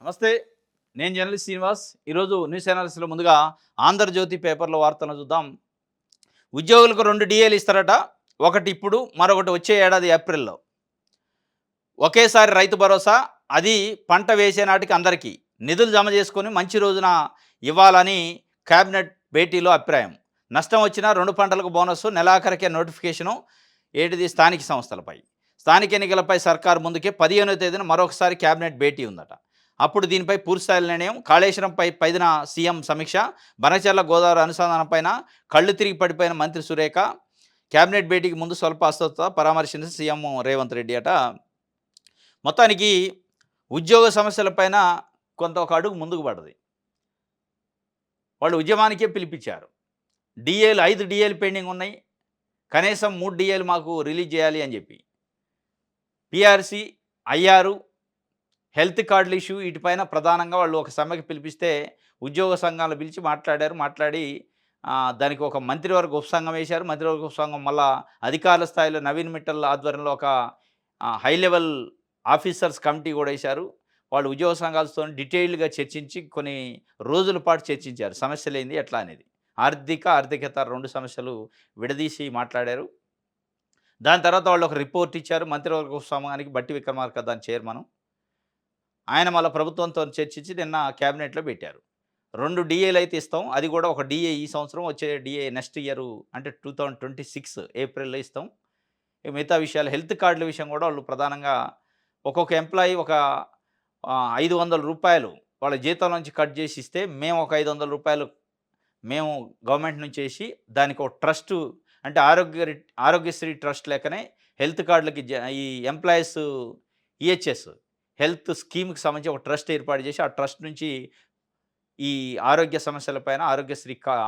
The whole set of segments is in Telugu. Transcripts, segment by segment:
నమస్తే. నేను జర్నలిస్ట్ శ్రీనివాస్. ఈరోజు న్యూస్ అనాలిసిస్‌లో ముందుగా 'ఆంధ్రజ్యోతి' పేపర్‌లో వార్తలను చూద్దాం. ఉద్యోగులకు 2 డీఏలు ఇస్తారట. ఒకటి ఇప్పుడు, మరొకటి వచ్చే ఏడాది ఏప్రిల్‌లో. ఒకేసారి రైతు భరోసా, అది పంట వేసే నాటికి అందరికీ. నిధులు జమ చేసుకొని మంచి రోజున ఇవ్వాలని కేబినెట్ భేటీలో అభిప్రాయం. నష్టం వచ్చినా 2 పంటలకు బోనస్సు, నెలాఖరికే నోటిఫికేషను. ఏటిది స్థానిక సంస్థలపై. స్థానిక ఎన్నికలపై సర్కారు ముందుకే 15వ తేదీన మరొకసారి కేబినెట్ భేటీ ఉందట. అప్పుడు దీనిపై పూర్తిస్థాయి నిర్ణయం. కాళేశ్వరంపై 10న సీఎం సమీక్ష. బనకచర్ల గోదావరి అనుసంధానంపైన కళ్ళు తిరిగి పడిపోయిన మంత్రి సురేఖ. కేబినెట్ భేటీకి ముందు స్వల్ప అస్వస్థత పరామర్శించిన సీఎం రేవంత్ రెడ్డి అట. మొత్తానికి ఉద్యోగ సమస్యలపైన కొంత ఒక అడుగు ముందుకు పడ్డది. వాళ్ళు ఉద్యమానికే పిలిపించారు. డీఏలు 5 డీఏలు పెండింగ్ ఉన్నాయి. కనీసం 3 డీఏలు మాకు రిలీజ్ చేయాలి అని చెప్పి. పీఆర్సీ, ఐఆర్, హెల్త్ కార్డుల ఇష్యూ, వీటిపైన ప్రధానంగా వాళ్ళు ఒక సమ్మెకి పిలిపిస్తే ఉద్యోగ సంఘాలు పిలిచి మాట్లాడారు. మాట్లాడి దానికి ఒక మంత్రివర్గ ఉపసంఘం వేశారు. మంత్రివర్గ ఉపసంఘం మళ్ళా అధికారుల స్థాయిలో నవీన్ మిట్టల్ ఆధ్వర్యంలో ఒక హై లెవెల్ ఆఫీసర్స్ కమిటీ కూడా వేశారు. వాళ్ళు ఉద్యోగ సంఘాలతో డీటెయిల్డ్గా చర్చించి కొన్ని రోజుల పాటు చర్చించారు. సమస్యలేంది ఎట్లా అనేది. ఆర్థికేతర 2 సమస్యలు విడదీసి మాట్లాడారు. దాని తర్వాత వాళ్ళు ఒక రిపోర్ట్ ఇచ్చారు. మంత్రివర్గ ఉపసంఘానికి బట్టి విక్రమార్క దాని చైర్మన్. ఆయన మళ్ళీ ప్రభుత్వంతో చర్చించి నిన్న క్యాబినెట్లో పెట్టారు. 2 డీఏలు అయితే ఇస్తాం. అది కూడా ఒక డీఏ ఈ సంవత్సరం, వచ్చే డీఏ నెక్స్ట్ ఇయర్ అంటే 2026 ఏప్రిల్‌లో ఇస్తాం. మిగతా విషయాలు హెల్త్ కార్డుల విషయం కూడా వాళ్ళు ప్రధానంగా ఒక్కొక్క ఎంప్లాయీ ఒక రూ. 500 వాళ్ళ జీతం నుంచి కట్ చేసి ఇస్తే, మేము ఒక రూ. 500 మేము గవర్నమెంట్ నుంచి వేసి దానికి ఒక ట్రస్టు, అంటే ఆరోగ్యశ్రీ ట్రస్ట్ లెక్కనే హెల్త్ కార్డులకి ఈ ఎంప్లాయీస్ ఈహెచ్ఎస్ హెల్త్ స్కీమ్‌కి సంబంధించి ఒక ట్రస్ట్ ఏర్పాటు చేసి, ఆ ట్రస్ట్ నుంచి ఈ ఆరోగ్య సమస్యలపైన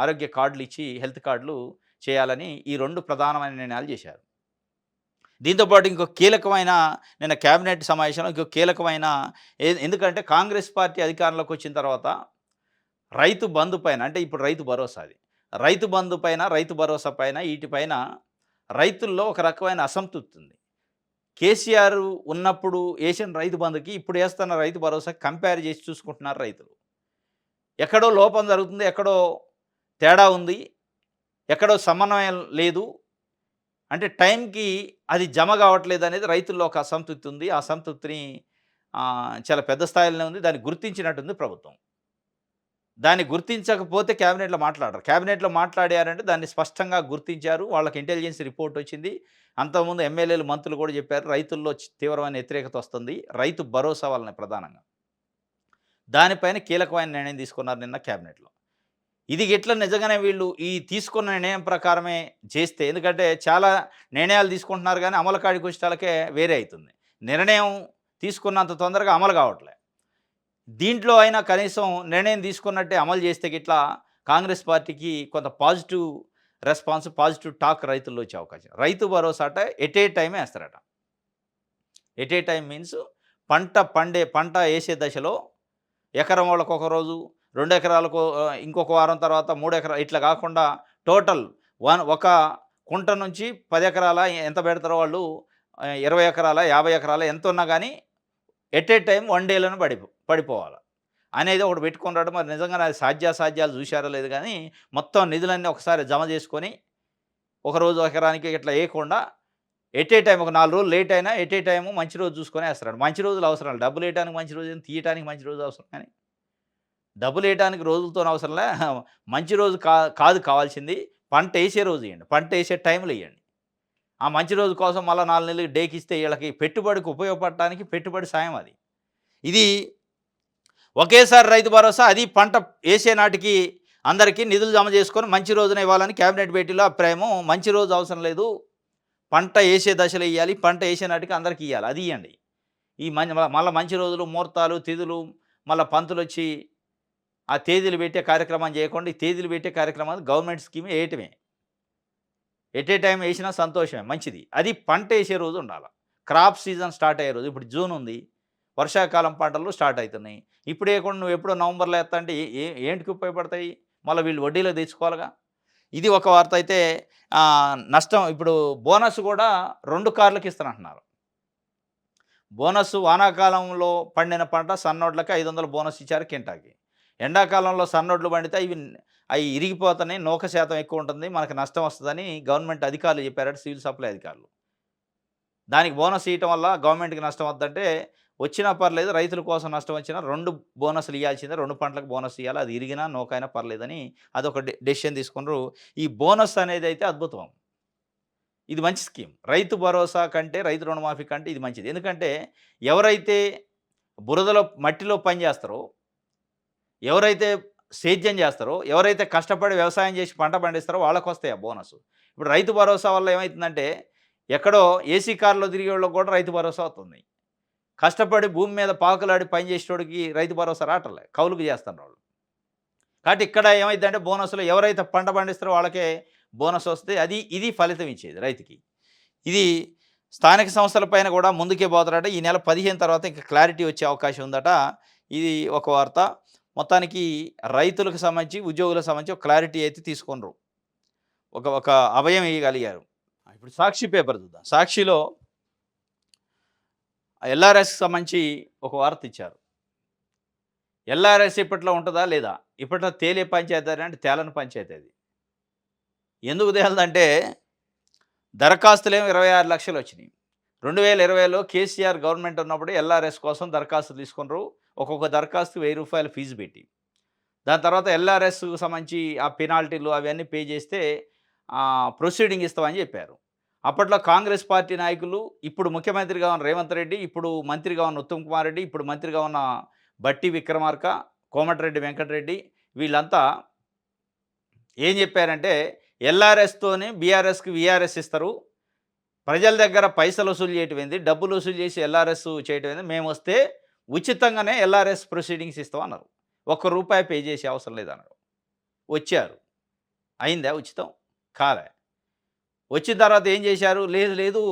ఆరోగ్య కార్డులు ఇచ్చి హెల్త్ కార్డులు చేయాలని ఈ 2 ప్రధానమైన నిర్ణయాలు చేశారు. దీంతో పాటు ఇంకో కీలకమైన నిన్న కేబినెట్ సమావేశంలో ఇంకో కీలకమైన ఎందుకంటే కాంగ్రెస్ పార్టీ అధికారంలోకి వచ్చిన తర్వాత రైతు బంధు పైన, అంటే ఇప్పుడు రైతు భరోసా, అది రైతు బంధు పైన, రైతు భరోసా పైన, వీటిపైన రైతుల్లో ఒక రకమైన అసంతృప్తి ఉంది. కేసీఆర్ ఉన్నప్పుడు వేసిన రైతు బంధుకి ఇప్పుడు వేస్తున్న రైతు భరోసా కంపేర్ చేసి చూసుకుంటున్నారు రైతులు. ఎక్కడో లోపం జరుగుతుంది, ఎక్కడో తేడా ఉంది, ఎక్కడో సమన్వయం లేదు, అంటే టైంకి అది జమ కావట్లేదు అనేది రైతుల్లో ఒక అసంతృప్తి ఉంది. ఆ అసంతృప్తిని చాలా పెద్ద స్థాయిలోనే ఉంది. దాన్ని గుర్తించినట్టుంది ప్రభుత్వం. దాన్ని గుర్తించకపోతే క్యాబినెట్‌లో మాట్లాడరు. క్యాబినెట్‌లో మాట్లాడారంటే దాన్ని స్పష్టంగా గుర్తించారు. వాళ్ళకి ఇంటెలిజెన్స్ రిపోర్ట్ వచ్చింది. అంతకుముందు ఎమ్మెల్యేలు, మంత్రులు కూడా చెప్పారు. రైతుల్లో తీవ్రమైన వ్యతిరేకత వస్తుంది, రైతు భరోసా వలన ప్రధానంగా. దానిపైన కీలకమైన నిర్ణయం తీసుకున్నారు నిన్న క్యాబినెట్‌లో. ఇది ఎట్లా నిజంగానే వీళ్ళు ఈ తీసుకున్న నిర్ణయం ప్రకారమే చేస్తే, ఎందుకంటే చాలా నిర్ణయాలు తీసుకుంటున్నారు కానీ అమలు కాడికి వచ్చేటాలకే వేరే అవుతుంది. నిర్ణయం తీసుకున్నంత తొందరగా అమలు కావట్లే. దీంట్లో అయినా కనీసం నిర్ణయం తీసుకున్నట్టే అమలు చేస్తే గిట్లా కాంగ్రెస్ పార్టీకి కొంత పాజిటివ్ రెస్పాన్స్, పాజిటివ్ టాక్ రైతుల్లో వచ్చే అవకాశం. రైతు భరోసా అట ఎట్ ఏ టైమే వేస్తారట. ఎట్ ఏ టైం మీన్స్ పంట వేసే దశలో ఎకరం వాళ్ళకు ఒక రోజు, 2 ఎకరాలకు ఇంకొక వారం తర్వాత 3 ఎకరాలు, ఇట్లా కాకుండా టోటల్ ఒక కుంట నుంచి 10 ఎకరాల ఎంత పెడతారో వాళ్ళు, 20 ఎకరాల, 50 ఎకరాల ఎంత ఉన్నా కానీ ఎట్ ఏ టైం 1 డేలోనే పడిపోవాలి అనేది ఒకటి పెట్టుకున్నాడు. మరి నిజంగా అది సాధ్యాసాధ్యాలు చూశారో లేదు కానీ మొత్తం నిధులన్నీ ఒకసారి జమ చేసుకొని ఒకరోజు ఎకరానికి ఇట్లా వేయకుండా ఎట్ ఏ టైం ఒక 4 రోజులు లేట్ అయినా ఎట్ ఏ టైము మంచి రోజు చూసుకొని వేస్తున్నాడు. మంచి రోజులు అవసరం లేదు. డబ్బులు వేయడానికి మంచి రోజు, తీయటానికి మంచి రోజు అవసరం, కానీ డబ్బులు వేయడానికి రోజులతో అవసరంలే. మంచి రోజు కాదు కావాల్సింది, పంట వేసే రోజు ఇవ్వండి, పంట వేసే టైంలో ఇవ్వండి. ఆ మంచి రోజు కోసం మళ్ళీ 4 నెలలు డేకిస్తే వీళ్ళకి పెట్టుబడికి ఉపయోగపడటానికి పెట్టుబడి సాయం అది. ఇది ఒకేసారి రైతు భరోసా, అది పంట వేసే నాటికి అందరికీ నిధులు జమ చేసుకొని మంచి రోజున ఇవ్వాలని కేబినెట్ భేటీలో అభిప్రాయము. మంచి రోజు అవసరం లేదు, పంట వేసే దశలో ఇవ్వాలి, పంట వేసే నాటికి అందరికీ ఇవ్వాలి, అది ఇవ్వండి. ఈ మళ్ళీ మంచి రోజులు, ముహూర్తాలు, తిథులు, మళ్ళీ పంతులు వచ్చి ఆ తేదీలు పెట్టే కార్యక్రమం చేయకుండా ఈ తేదీలు పెట్టే కార్యక్రమాలు గవర్నమెంట్ స్కీమ్ వేయటమే. ఎట్ ఏ టైం వేసినా సంతోషమే, మంచిది. అది పంట వేసే రోజు ఉండాలి. క్రాప్ సీజన్ స్టార్ట్ అయ్యే రోజు, ఇప్పుడు జూన్ ఉంది, వర్షాకాలం పంటలు స్టార్ట్ అవుతున్నాయి. ఇప్పుడు వేయకుండా నువ్వు ఎప్పుడో నవంబర్లో వేస్తా అంటే ఏంటికి ఉపయోగపడతాయి? మళ్ళీ వీళ్ళు వడ్డీలో తెచ్చుకోవాలిగా. ఇది ఒక వార్త అయితే. నష్టం ఇప్పుడు బోనస్ కూడా 2 కార్లకి ఇస్తానంటున్నారు. బోనస్ వానాకాలంలో పండిన పంట సన్నోడ్లకి 500 బోనస్ ఇచ్చారు కింటాకి. ఎండాకాలంలో సన్నోడ్లు పండితే అవి ఇరిగిపోతున్నాయి. నూక శాతం ఎక్కువ ఉంటుంది. మనకు నష్టం వస్తదని గవర్నమెంట్ అధికారులు చెప్పారట సివిల్ సప్లై అధికారులు. దానికి బోనస్ ఇయటం వల్ల గవర్నమెంట్‌కి నష్టం వద్దంటే, వచ్చినా పర్లేదు రైతుల కోసం నష్టం వచ్చినా 2 బోనస్‌లు ఇయ్యాల్సిందే. 2 పంటలకు బోనస్ ఇయ్యాలి. అది ఇరిగినా, నూకైనా పర్లేదని అదొక డెసిషన్ తీసుకున్నారు. ఈ బోనస్ అనేదైతే అద్భుతం. ఇది మంచి స్కీమ్. రైతు భరోసా కంటే, రైతు రుణమాఫీ కంటే ఇది మంచిది. ఎందుకంటే ఎవరైతే బురదలో, మట్టిలో పని చేస్తారో, ఎవరైతే సేద్యం చేస్తారో, ఎవరైతే కష్టపడి వ్యవసాయం చేసి పంట పండిస్తారో వాళ్ళకొస్తాయి ఆ బోనస్. ఇప్పుడు రైతు భరోసా వల్ల ఏమైతుందంటే, ఎక్కడో ఏసీ కార్‌లో తిరిగేవాళ్ళకి కూడా రైతు భరోసా వస్తుంది. కష్టపడి భూమి మీద పాకులాడి పని చేసేటోడికి రైతు భరోసా రావట్లే. కౌలుకు చేస్తున్నారు. కాబట్టి ఇక్కడ ఏమైద్దంటే బోనస్‌లో ఎవరైతే పంట పండిస్తారో వాళ్ళకే బోనస్ వస్తే ఇది ఫలితం ఇచ్చేది రైతుకి. ఇది స్థానిక సంస్థల పైన కూడా ముందుకే పోతారట. ఈ నెల 15 తర్వాత ఇంకా క్లారిటీ వచ్చే అవకాశం ఉందట. ఇది ఒక వార్త. మొత్తానికి రైతులకు సంబంధించి, ఉద్యోగులకు సంబంధించి ఒక క్లారిటీ అయితే తీసుకున్నారు. ఒక ఒక అభయం ఇయ్యగలిగారు. ఇప్పుడు సాక్షి పేపర్ చూద్దాం. సాక్షిలో ఎల్ఆర్ఎస్‌కి సంబంధించి ఒక వార్త ఇచ్చారు. ఎల్ఆర్ఎస్ ఇప్పట్లో ఉంటదా? లేదా? ఇప్పట్లో తేలే పంచాయతీ అంటే తేలని పంచాయతీ అది. ఎందుకు తేలదంటే దరఖాస్తులేమో 26 లక్షలు వచ్చినాయి. 2020లో కేసీఆర్ గవర్నమెంట్ ఉన్నప్పుడు ఎల్ఆర్ఎస్ కోసం దరఖాస్తు తీసుకున్నారు. ఒక్కొక్క దరఖాస్తు రూ. 1000 ఫీజు పెట్టి. దాని తర్వాత ఎల్ఆర్ఎస్‌కు సంబంధించి ఆ పెనాల్టీలు అవన్నీ పే చేస్తే ప్రొసీడింగ్ ఇస్తామని చెప్పారు. అప్పట్లో కాంగ్రెస్ పార్టీ నాయకులు, ఇప్పుడు ముఖ్యమంత్రిగా ఉన్న రేవంత్ రెడ్డి, ఇప్పుడు మంత్రిగా ఉన్న ఉత్తమ్ కుమార్ రెడ్డి, ఇప్పుడు మంత్రిగా ఉన్న బట్టి విక్రమార్క, కోమటిరెడ్డి వెంకటరెడ్డి వీళ్ళంతా ఏం చెప్పారంటే ఎల్ఆర్ఎస్తోనే బీఆర్ఎస్‌కి వీఆర్ఎస్ ఇస్తారు. ప్రజల దగ్గర పైసలు వసూలు చేయటం ఏంది, డబ్బులు వసూలు చేసి ఎల్ఆర్ఎస్ చేయటం ఏంది, మేమొస్తే ఉచితంగానే ఎల్ఆర్ఎస్ ప్రొసీడింగ్స్ ఇస్తాం అన్నారు. ₹1 పే చేసే అవసరం లేదన్నారు. వచ్చారు. అయిందా ఉచితం? కాలే. వచ్చిన తర్వాత ఏం చేశారు? లేదు లేదు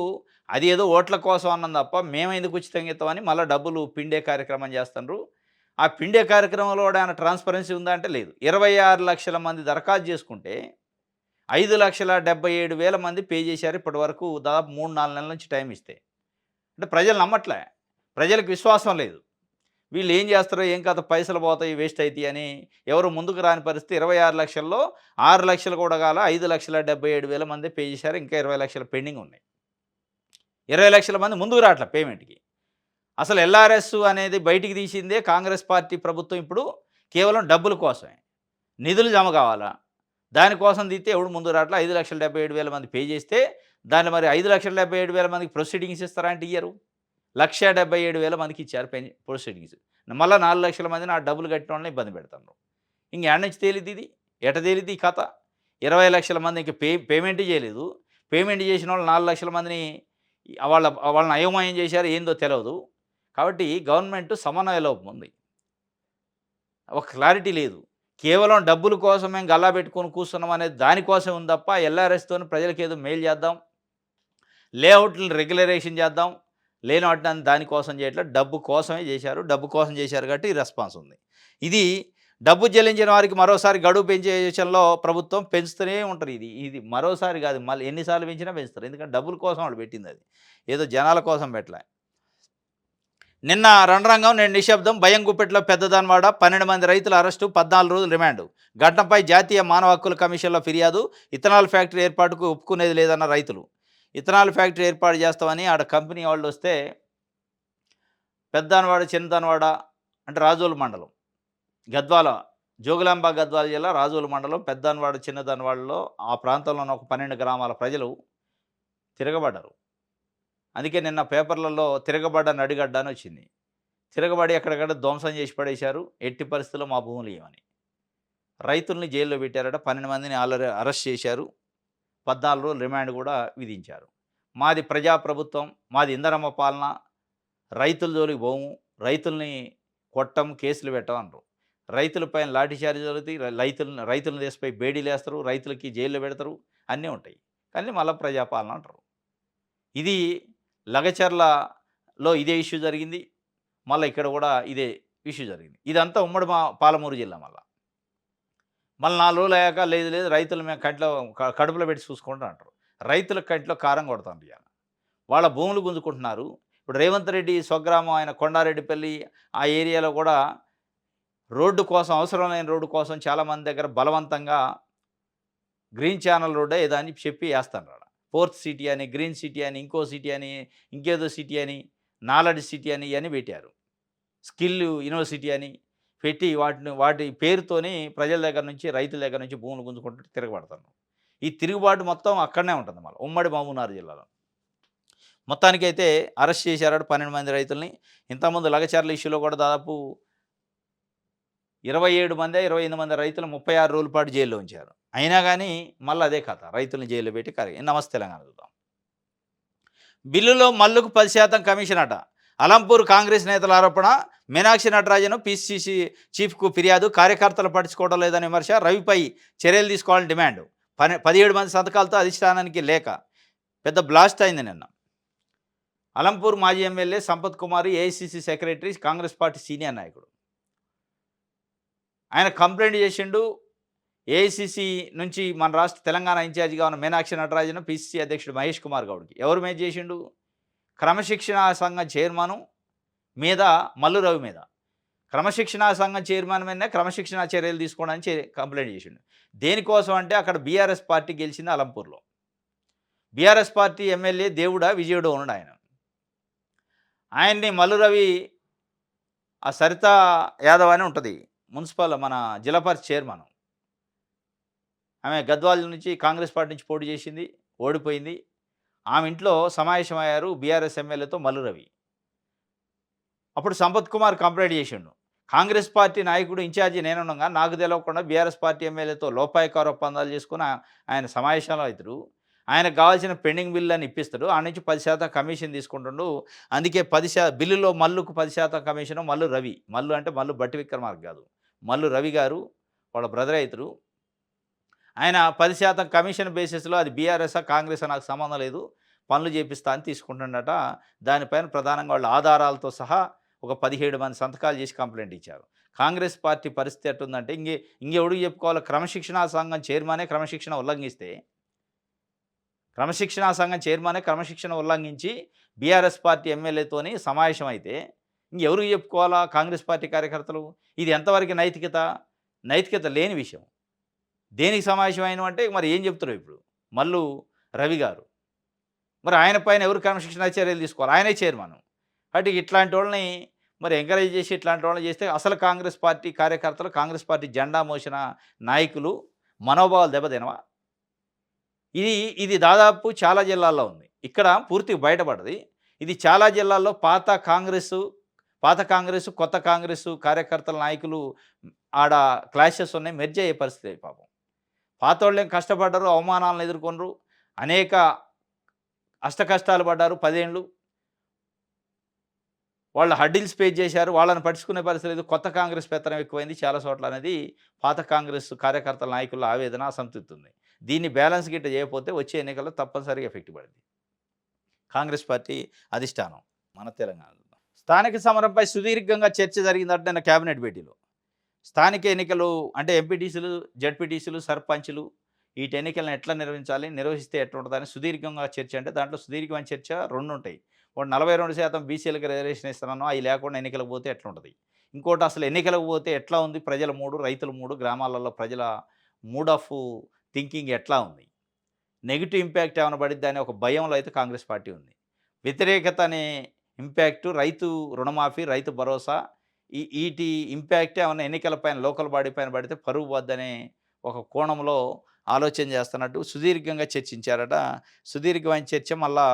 అది ఏదో ఓట్ల కోసం అన్నాం తప్ప మేమెందుకు ఉచితంగా ఇస్తామని మళ్ళా డబ్బులు పిండే కార్యక్రమం చేస్తున్నారు. ఆ పిండే కార్యక్రమంలో కూడా ఏమైనా ట్రాన్స్పరెన్సీ ఉందా అంటే లేదు. 26 లక్షల మంది దరఖాస్తు చేసుకుంటే 5,77,000 మంది పే చేశారు ఇప్పటివరకు. దాదాపు 3, 4 నెలల నుంచి టైం ఇస్తే. అంటే ప్రజలు నమ్మట్లే. ప్రజలకు విశ్వాసం లేదు. వీళ్ళు ఏం చేస్తారో ఏం కథ, పైసలు పోతాయి, వేస్ట్ అవుతాయి అని ఎవరు ముందుకు రాని పరిస్థితి. 26 లక్షల్లో 6 లక్షలు కూడా కాల, 5,77,000 మంది పే చేశారు. ఇంకా 20 లక్షలు పెండింగ్ ఉన్నాయి. 20 లక్షల మంది ముందుకు రావట్లే పేమెంట్‌కి. అసలు ఎల్ఆర్ఎస్ అనేది బయటికి తీసిందే కాంగ్రెస్ పార్టీ ప్రభుత్వం ఇప్పుడు కేవలం డబ్బుల కోసమే. నిధులు జమ కావాలా, దానికోసం తీస్తే ఎవడు ముందుకు రావట్లే. 5,77,000 మంది పే చేస్తే దాన్ని మరి 5,77,000 మందికి ప్రొసీడింగ్స్ ఇస్తారా అంటే ఇయ్యరు. 1,77,000 మందికి ఇచ్చారు ప్రొసీడింగ్స్. మళ్ళా 4 లక్షల మందిని ఆ డబ్బులు కట్టిన వాళ్ళని ఇబ్బంది పెడుతున్నారు. ఏడ నుంచి తేలిద్ది ఇది? ఎట తేలిద్ది ఈ కథ? 20 లక్షల మంది ఇంక పేమెంట్ చేయలేదు. పేమెంట్ చేసిన వాళ్ళు 4 లక్షల మందిని వాళ్ళని అయోమయం చేశారు. ఏందో తెలవదు. కాబట్టి గవర్నమెంట్ సమన్వయ లోపం ఉంది. ఒక క్లారిటీ లేదు. కేవలం డబ్బుల కోసం మేము గల్లా పెట్టుకొని కూర్చున్నాం అనేది దానికోసం ఉంది తప్ప ఎల్ఆర్ఎస్‌తోని ప్రజలకు ఏదో మేలు చేద్దాం, లేఅవుట్‌లను రెగ్యులరైజేషన్ చేద్దాం, లేని వాటిని దానికోసం చేయట్లేదు. డబ్బు కోసమే చేశారు. డబ్బు కోసం చేశారు కాబట్టి ఈ రెస్పాన్స్ ఉంది. ఇది డబ్బు చెల్లించిన వారికి మరోసారి గడువు పెంచే విషయంలో ప్రభుత్వం పెంచుతూనే ఉంటారు. ఇది మరోసారి కాదు, మళ్ళీ ఎన్నిసార్లు పెంచినా పెంచుతారు. ఎందుకంటే డబ్బుల కోసం వాళ్ళు పెట్టింది అది. ఏదో జనాల కోసం పెట్టలే. నిన్న రణరంగం, నేడు నిశ్శబ్దం. భయం గుప్పెట్లో పెద్దదానివాడ. 12 మంది రైతుల అరెస్టు, 14 రోజులు రిమాండ్. ఘటనపై జాతీయ మానవ హక్కుల కమిషన్లో ఫిర్యాదు. ఇథనాల్ ఫ్యాక్టరీ ఏర్పాటుకు ఒప్పుకునేది లేదన్న రైతులు. ఇథనాల్ ఫ్యాక్టరీ ఏర్పాటు చేస్తామని ఆడ కంపెనీ వాళ్ళు వస్తే పెద్దదానివాడ, చిన్నదానివాడ అంటే రాజోలు మండలం, గద్వాల, జోగులాంబ గద్వాల జిల్లా రాజోలు మండలం పెద్దదానివాడ, చిన్నదానివాడలో ఆ ప్రాంతంలో ఉన్న ఒక 12 గ్రామాల ప్రజలు తిరగబడ్డారు. అందుకే నిన్న పేపర్లలో తిరగబడ్డ నడిగడ్డ అని వచ్చింది. తిరగబడి ఎక్కడికక్కడ ధ్వంసం చేసి పడేశారు. ఎట్టి పరిస్థితుల్లో మా భూములు ఇవ్వమని రైతుల్ని జైల్లో పెట్టారట. 12 మందిని ఆల్రెడీ అరెస్ట్ చేశారు. 14 రోజులు రిమాండ్ కూడా విధించారు. మాది ప్రజాప్రభుత్వం, మాది ఇందరమ్మ పాలన, రైతుల జోలికి పోము, రైతుల్ని కొట్టం, కేసులు పెట్టం అంటారు. రైతులపైన లాఠీచార్జ్ జరుగుతాయి, రైతులను దేశపై బేడీలు వేస్తారు, రైతులకి జైల్లో పెడతారు, అన్నీ ఉంటాయి. కానీ మళ్ళీ ప్రజాపాలన అంటారు. ఇది లగచర్లలో ఇదే ఇష్యూ జరిగింది. మళ్ళీ ఇక్కడ కూడా ఇదే ఇష్యూ జరిగింది. ఇదంతా ఉమ్మడి పాలమూరు జిల్లా. మళ్ళీ 4 రోజులు అయ్యాక లేదు లేదు రైతులు మేము కడుపులో పెట్టి చూసుకుంటాం అంటారు. రైతుల కంట్లో కారం కొడతాం ఇవాళ. వాళ్ళ భూములు గుంజుకుంటున్నారు. ఇప్పుడు రేవంత్ రెడ్డి స్వగ్రామం ఆయన కొండారెడ్డిపల్లి ఆ ఏరియాలో కూడా రోడ్డు కోసం అవసరం లేని రోడ్డు కోసం చాలామంది దగ్గర బలవంతంగా గ్రీన్ ఛానల్ రోడ్డే ఏదో అని చెప్పి వేస్తాను. ఫోర్త్ సిటీ అని, గ్రీన్ సిటీ అని, ఇంకో సిటీ అని, ఇంకేదో సిటీ అని, నాలెడ్జ్ సిటీ అని ఇవన్నీ పెట్టారు. స్కిల్ యూనివర్సిటీ అని పెట్టి వాటి పేరుతోని ప్రజల దగ్గర నుంచి, రైతుల దగ్గర నుంచి భూములు గుంజుకుంటూ తిరగబడతారు. ఈ తిరుగుబాటు మొత్తం అక్కడనే ఉంటుంది మళ్ళీ ఉమ్మడి మహబూబ్‌నగర్ జిల్లాలో. మొత్తానికైతే అరెస్ట్ చేశారు 12 మంది రైతుల్ని. ఇంతకుముందు లగచర్ల ఇష్యూలో కూడా దాదాపు 27 మందే, 28 మంది రైతులు 36 రోజుల పాటు జైల్లో ఉంచారు. అయినా గానీ మళ్ళీ అదే కథ. రైతుల్ని జైల్లో పెట్టి నమస్తే తెలంగాణ చూద్దాం. బిల్లులో మల్లుకు 10% కమిషన్ అట. అలంపూర్ కాంగ్రెస్ నేతల ఆరోపణ. మీనాక్షి నటరాజన్ పీసీసీ చీఫ్కు ఫిర్యాదు. కార్యకర్తలు పట్టించుకోవడం లేదని విమర్శ. రవిపై చర్యలు తీసుకోవాలని డిమాండ్. 17 మంది సంతకాలతో అధిష్టానానికి లేఖ. పెద్ద బ్లాస్ట్ అయింది నిన్న. అలంపూర్ మాజీ MLA Sampath Kumar AICC secretary, Congress party senior నాయకుడు. ఆయన కంప్లైంట్ చేసిండు. ఏఐసీసీ నుంచి మన రాష్ట్ర తెలంగాణ ఇన్ఛార్జిగా ఉన్న మీనాక్షి నటరాజన్, పీసీసీ అధ్యక్షుడు మహేష్ కుమార్ గౌడ్కి ఎవరు మీద చేసిండు? క్రమశిక్షణా సంఘం చైర్మను మీద మల్లు రవి మీద. క్రమశిక్షణా సంఘం చైర్మన్ మీదనే క్రమశిక్షణా చర్యలు తీసుకోవడానికి కంప్లైంట్ చేసిండు. దేనికోసం అంటే అక్కడ బీఆర్ఎస్ పార్టీ గెలిచింది అలంపూర్లో. బీఆర్ఎస్ పార్టీ ఎమ్మెల్యే దేవుడా విజయుడు ఉన్నాడు ఆయన. ఆయన్ని మల్లు రవి ఆ సరిత యాదవ్ అని ఉంటుంది మున్సిపల్ మన జిల్లా పరిషత్ చైర్మన్. ఆమె గద్వాల నుంచి కాంగ్రెస్ పార్టీ నుంచి పోటీ చేసింది, ఓడిపోయింది. ఆమె ఇంట్లో సమావేశమయ్యారు బీఆర్ఎస్ ఎమ్మెల్యేతో మల్లు రవి. అప్పుడు సంపత్ కుమార్ కంప్లైంట్ చేసిండు. కాంగ్రెస్ పార్టీ నాయకుడు ఇన్ఛార్జి నేనుండగా నాకు తెలవకుండా బీఆర్ఎస్ పార్టీ ఎమ్మెల్యేతో లోపాయకార ఒప్పందాలు చేసుకుని ఆయన సమావేశంలో అవుతాడు. ఆయనకు కావాల్సిన పెండింగ్ బిల్లు అని ఇప్పిస్తాడు. ఆ నుంచి 10% కమిషన్ తీసుకుంటుండు. అందుకే బిల్లులో మల్లుకు 10% కమిషను. మల్లు రవి, మల్లు అంటే మల్లు బట్టి విక్రమార్క కాదు, మల్లు రవి గారు వాళ్ళ బ్రదర్ అవుతారు. ఆయన 10% కమిషన్ బేసిస్లో అది బీఆర్ఎస్ఆ కాంగ్రెస్ నాకు సంబంధం లేదు, పనులు చేపిస్తా అని తీసుకుంటుండట. దానిపైన ప్రధానంగా వాళ్ళ ఆధారాలతో సహా ఒక 17 మంది సంతకాలు చేసి కంప్లైంట్ ఇచ్చారు. కాంగ్రెస్ పార్టీ పరిస్థితి ఎట్టుందంటే ఇంకెవడికి చెప్పుకోవాలి? క్రమశిక్షణా సంఘం చైర్మనే క్రమశిక్షణ ఉల్లంఘిస్తే, క్రమశిక్షణా సంఘం చైర్మనే క్రమశిక్షణ ఉల్లంఘించి బీఆర్ఎస్ పార్టీ ఎమ్మెల్యేతోని సమావేశం అయితే ఇంకెవరికి చెప్పుకోవాలా కాంగ్రెస్ పార్టీ కార్యకర్తలు? ఇది ఎంతవరకు నైతికత? నైతికత లేని విషయం. దేనికి సమావేశం అయిన అంటే మరి ఏం చెప్తారు ఇప్పుడు మల్లు రవి గారు? మరి ఆయన పైన ఎవరు క్రమశిక్షణ చర్యలు తీసుకోవాలి? ఆయనే చైర్మన్. కాబట్టి ఇట్లాంటి వాళ్ళని మరి ఎంకరేజ్ చేసి ఇట్లాంటి వాళ్ళని చేస్తే అసలు కాంగ్రెస్ పార్టీ కార్యకర్తలు, కాంగ్రెస్ పార్టీ జెండా మోసిన నాయకులు మనోభావాలు దెబ్బతినవా? ఇది దాదాపు చాలా జిల్లాల్లో ఉంది. ఇక్కడ పూర్తిగా బయటపడది. ఇది చాలా జిల్లాల్లో పాత కాంగ్రెసు కొత్త కాంగ్రెసు కార్యకర్తల నాయకులు ఆడ క్లాషెస్ ఉన్నాయి. మెర్జ్ అయ్యే పరిస్థితి. పాపం పాతోళ్ళేం కష్టపడ్డారు, అవమానాలను ఎదుర్కొన్నారు, అనేక అష్టకష్టాలు పడ్డారు. 10 ఏళ్ళు వాళ్ళ హడ్డిల్స్ ఫేస్ చేశారు. వాళ్ళని పట్టించుకునే పరిస్థితి లేదు. కొత్త కాంగ్రెస్ పెత్తనం ఎక్కువైంది చాలా చోట్ల అనేది పాత కాంగ్రెస్ కార్యకర్తల నాయకుల ఆవేదన, అసంతృప్తి ఉంది. దీన్ని బ్యాలెన్స్ గిట్ట చేయకపోతే వచ్చే ఎన్నికల్లో తప్పనిసరిగా ఎఫెక్ట్ పడింది కాంగ్రెస్ పార్టీ అధిష్టానం మన తెలంగాణలో. స్థానిక సమరంపై సుదీర్ఘంగా చర్చ జరిగిందంటే నిన్న కేబినెట్ భేటీలో. స్థానిక ఎన్నికలు అంటే ఎంపీటీసీలు, జడ్పీటీసీలు, సర్పంచ్లు వీటి ఎన్నికలను ఎట్లా నిర్వహిస్తే ఎట్లా ఉంటుందని సుదీర్ఘంగా చర్చ. అంటే దాంట్లో సుదీర్ఘమైన చర్చ 2 ఉంటాయి. ఒకటి 42% బీసీలకు రిజర్వేషన్ ఇస్తున్నాను, అవి లేకుండా ఎన్నికలకు పోతే ఎట్లా ఉంటుంది. ఇంకోటి అసలు ఎన్నికలకు పోతే ఎట్లా ఉంది, ప్రజల మూడు, రైతుల మూడు, గ్రామాలలో ప్రజల మూడ్ ఆఫ్ థింకింగ్ ఎట్లా ఉంది, నెగిటివ్ ఇంపాక్ట్ ఏమైనా పడిద్ది అనే ఒక భయంలో అయితే కాంగ్రెస్ పార్టీ ఉంది. వ్యతిరేకత అనే ఇంపాక్టు, రైతు రుణమాఫీ, రైతు భరోసా, వీటి ఇంపాక్ట్ ఏమైనా ఎన్నికల పైన, లోకల్ బాడీ పైన పడితే పరుగు వద్దనే ఒక కోణంలో ఆలోచన చేస్తున్నట్టు సుదీర్ఘంగా చర్చించారట. సుదీర్ఘమైన చర్చ మళ్ళా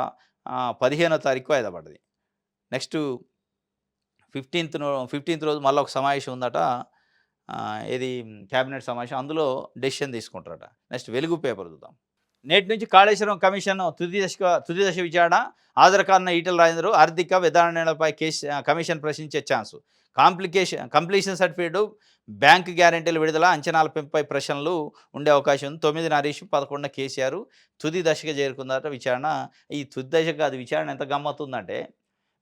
15వ తారీఖు వాయిదా పడ్డది. నెక్స్ట్ 15th రోజు మళ్ళీ ఒక సమావేశం ఉందట. ఇది క్యాబినెట్ సమావేశం. అందులో డెసిషన్ తీసుకుంటారట. నెక్స్ట్ వెలుగు పేపర్ చూద్దాం. నేటి నుంచి కాళేశ్వరం కమిషన్ తుది దశ విచారణ. హాజరుకారున్న ఈటెల రాజేందర్ ఆర్థిక విధానాలపై కమిషన్ ప్రశ్నించే ఛాన్సు. కంప్లీషన్ సర్టిఫికేట్, బ్యాంకు గ్యారెంటీల విడుదల, అంచనాల పెంపుపై ప్రశ్నలు ఉండే అవకాశం ఉంది. 9 హరీష్, 11 కేసీఆర్. తుది దశగా చేరుకుందట విచారణ. ఈ తుది దశగా అది విచారణ ఎంత గమ్మత్తుందంటే,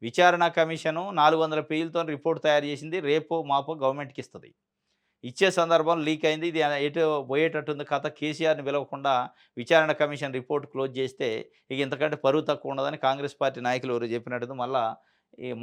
విచారణ కమిషను 400 పేజీలతో రిపోర్ట్ తయారు చేసింది. రేపో మాపో గవర్నమెంట్కి ఇస్తుంది. ఇచ్చే సందర్భంలో లీక్ అయింది. ఇది ఎటు పోయేటట్టుంది కథ. కేసీఆర్‌ని పిలవకుండా విచారణ కమిషన్ రిపోర్ట్ క్లోజ్ చేస్తే ఇక ఇంతకంటే పరువు తక్కువ ఉండదని కాంగ్రెస్ పార్టీ నాయకులు ఎవరో చెప్పినట్టు మళ్ళా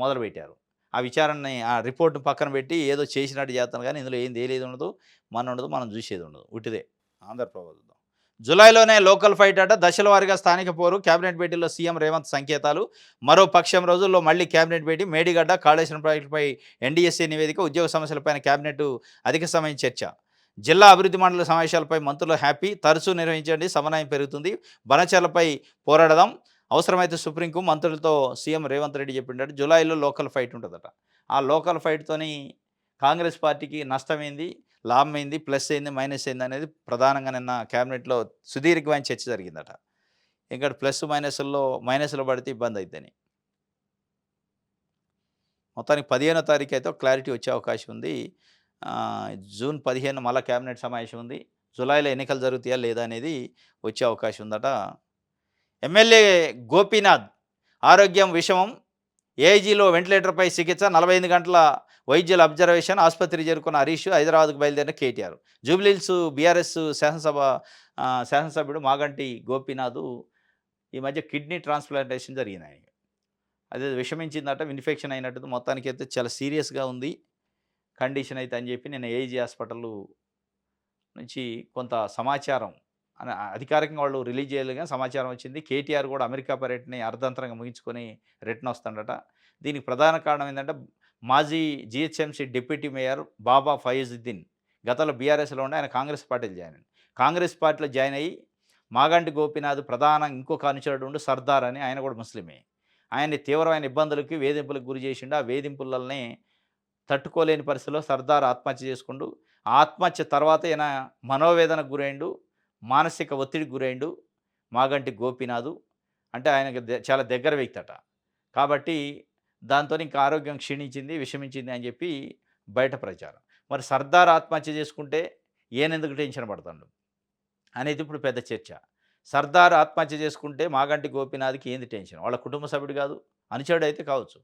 మొదలుపెట్టారు. ఆ విచారణని ఆ రిపోర్ట్‌ని పక్కన పెట్టి ఏదో చేసినట్టు చేస్తాను గానీ ఇందులో ఏం తేలేది ఉండదు. ఉండదు. మనం చూసేది ఉండదు. ఉట్టిదే. ఆంధ్రప్రభ చూద్దాం. జులైలోనే లోకల్ ఫైట్ అట. దశల వారీగా స్థానిక పోరు. కేబినెట్ భేటీలో సీఎం రేవంత్ సంకేతాలు. మరో పక్షం రోజుల్లో మళ్లీ కేబినెట్ భేటీ. మేడిగడ్డ, కాళేశ్వరం ప్రాజెక్టుపై ఎన్డీఎస్ఏ నివేదిక. ఉద్యోగ సమస్యలపైన కేబినెట్ అధిక సమయం చర్చ. జిల్లా అభివృద్ధి మండలి సమావేశాలపై మంత్రులు హ్యాపీ. తరచూ నిర్వహించండి, సమన్వయం పెరుగుతుంది. బనచర్లపై పోరాడదాం. అవసరమైతే సుప్రీంకు మంత్రులతో సీఎం రేవంత్ రెడ్డి చెప్పిండట. జులైలో లోకల్ ఫైట్ ఉంటుందట. ఆ లోకల్ ఫైట్‌తోని కాంగ్రెస్ పార్టీకి నష్టమైంది, లాభమైంది, ప్లస్ అయింది, మైనస్ అయింది అనేది ప్రధానంగా నిన్న కేబినెట్‌లో సుదీర్ఘమైన చర్చ జరిగిందట. ఇక్కడ ప్లస్ మైనస్‌లో పడితే ఇబ్బంది అయిద్దని. మొత్తానికి 15వ తారీఖు అయితే క్లారిటీ వచ్చే అవకాశం ఉంది. జూన్ 15 మళ్ళా కేబినెట్ సమావేశం ఉంది. జులైలో ఎన్నికలు జరుగుతాయా లేదా అనేది వచ్చే అవకాశం ఉందట. ఎమ్మెల్యే గోపీనాథ్ ఆరోగ్యం విషమం. ఏఐజీలో వెంటిలేటర్పై చికిత్స. 48 గంటల వైద్యుల అబ్జర్వేషన్. ఆసుపత్రికి చేరుకున్న హరీష్. హైదరాబాద్కు బయలుదేరిన కేటీఆర్. జూబ్లీహిల్స్ బీఆర్ఎస్ శాసనసభ్యుడు మాగంటి గోపీనాథ్ ఈ మధ్య కిడ్నీ ట్రాన్స్‌ప్లాంటేషన్ జరిగింది ఆయనకి. అదే విషమించిందట. ఇన్ఫెక్షన్ అయినట్టు మొత్తానికైతే చాలా సీరియస్‌గా ఉంది కండిషన్ అయితే అని చెప్పి నిన్న ఏఐజీ హాస్పిటల్ నుంచి కొంత సమాచారం అధికారికంగా వాళ్ళు రిలీజ్ చేయలేదు కానీ సమాచారం వచ్చింది. కేటీఆర్ కూడా అమెరికా పర్యటనని అర్ధంతరంగా ముగించుకొని రిటర్న్ వస్తాడట. దీనికి ప్రధాన కారణం ఏంటంటే మాజీ జీహెచ్ఎంసీ డిప్యూటీ మేయర్ బాబా ఫయజుద్దీన్ గతంలో బీఆర్ఎస్లో ఉండి ఆయన కాంగ్రెస్ పార్టీలో జాయిన్ అయ్యాడు. కాంగ్రెస్ పార్టీలో జాయిన్ అయ్యి మాగంటి గోపీనాథ్ ప్రధానంగా ఇంకొక అనుచరుడు ఉండి సర్దార్ అని, ఆయన కూడా ముస్లిమే. ఆయన్ని తీవ్రమైన ఇబ్బందులకి వేధింపులకు గురి చేసిండు. ఆ వేధింపులనే తట్టుకోలేని పరిస్థితిలో సర్దార్ ఆత్మహత్య చేసుకుండు. ఆత్మహత్య తర్వాత ఈయన మనోవేదనకు గురైండు, మానసిక ఒత్తిడికి గురైండు మాగంటి గోపీనాథ్. అంటే ఆయనకు చాలా దగ్గర వ్యక్తి అట. కాబట్టి దాంతోని ఇంకా ఆరోగ్యం క్షీణించింది, విషమించింది అని చెప్పి బయట ప్రచారం. మరి సర్దార్ ఆత్మహత్య చేసుకుంటే ఈయనెందుకు టెన్షన్ పడతాడు అనేది ఇప్పుడు పెద్ద చర్చ. సర్దార్ ఆత్మహత్య చేసుకుంటే మాగంటి గోపీనాథ్‌కి ఏంది టెన్షన్? వాళ్ళ కుటుంబ సభ్యుడు కాదు, అనుచరుడు అయితే కావచ్చు.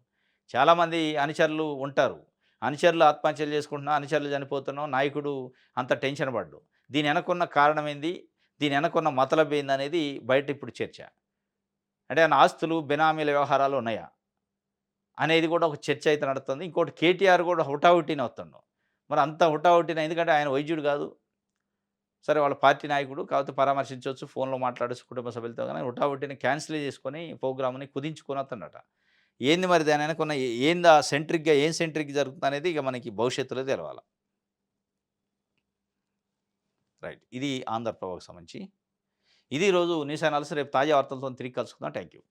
చాలామంది అనుచరులు ఉంటారు. అనుచరులు ఆత్మహత్యలు చేసుకుంటున్నా, అనుచరులు చనిపోతున్నాం, నాయకుడు అంత టెన్షన్ పడ్డు. దీని వెనకున్న కారణం ఏంది? దీని వెనకున్న మతలబ్ ఏందనేది బయట ఇప్పుడు చర్చ. అంటే ఆయన ఆస్తులు, బినామీల వ్యవహారాలు ఉన్నాయా? అనేది కూడా ఒక చర్చ అయితే నడుస్తుంది. ఇంకోటి కేటీఆర్ కూడా హుటాహుటిన వస్తుండు. మరి అంత హుటాహుటిన ఎందుకంటే ఆయన వైద్యుడు కాదు. సరే వాళ్ళ పార్టీ నాయకుడు కాకపోతే పరామర్శించవచ్చు, ఫోన్‌లో మాట్లాడొచ్చు కుటుంబ సభ్యులతో. కానీ హుటాహుటిన క్యాన్సిల్ చేసుకొని ప్రోగ్రామ్‌ని కుదించుకొని వస్తుండట. ఏంది మరి దాని వెనకున్న ఏంది ఆ సెంట్రిక్‌గా ఏం సెంట్రిక్ జరుగుతుందనేది ఇక మనకి భవిష్యత్తులో తెలవాలి. రైట్. ఇది ఆంధ్రప్రభకు సంబంధించి. ఇది ఈరోజు న్యూస్ అనాలిసిస్. రేపు తాజా వార్తలతో తిరిగి కలుసుకుందాం. Thank you.